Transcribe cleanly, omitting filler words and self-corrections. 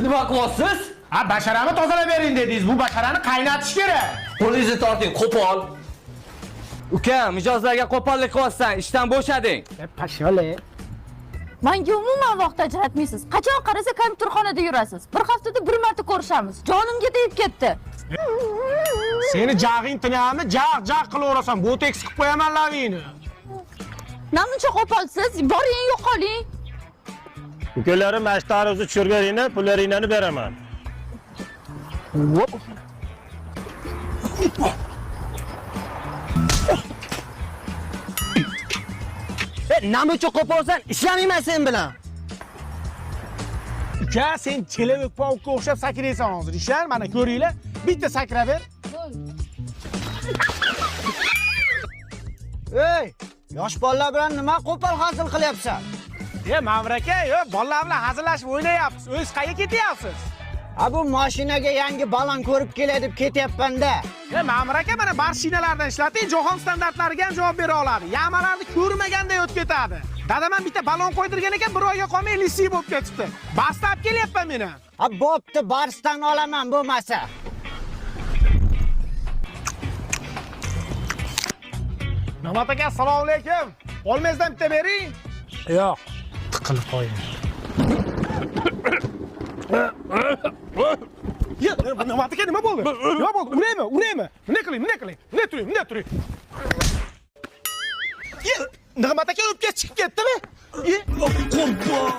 Nima qilyapsiz? Ha, basharani tozalab bering dedingiz. Bu basharani qaynatish kerak. Qo'lingizni torting, qo'pol. Uka, mijozlarga qo'pollik qilyapsan, ishdan bo'shading. Pashole. Menga umuman vaqt ajratmaysiz. Qachon qarasa kompyuterxonada yurasiz. Bir haftada bir marta ko'rishamiz. Jonimga tegib ketdi. Seni jag'ing tinami? Jag qilaverasan. Botoks qilib qo'yaman lavingni. Namuncha qo'polsiz? Boring, yo'qoling. Ukalarim mashtaringizni tushirganingni pullaringni beraman. Nima uchun qo'polsan? Ishlamayman sen bilan. Uka, sen chelevik pavukka o'xshab sakraysan hozir. Ishlar, mana ko'ringlar. Bitta sakrab ber. Ey, yosh bolalar bilan nima qo'pol hazil qilyapsan? Ma'mur aka, bolalar bilan hazillashib o'ynayapsiz. O'z qayerga ketyapsiz? Ha bu mashinaga yangi balon ko'rib kelay deb ketyapman-da. Ma'mur aka, mana barshinalardan ishlating, jahon standartlariga ham javob bera oladi. Yamalarni ko'rmaganday o'tib ketadi. Dadaman bitta balon qo'ydirgan ekan, bir oyga qolmay lisi bo'lib ketibdi. Bastab kelyapman meni. Ha bo'pti, barsdan olaman bo'lmasa. Navbat aka, assalomu alaykum. Olmangizdan bitta bering. Yo'q, tiqilib qo'ying. Navbat aka, nima bo'ldi? Nima bo'ldi? Uraymi? Nima qiling? Nima turing? Navbat aka o'pka chiqib ketdimi? Qo'rqma.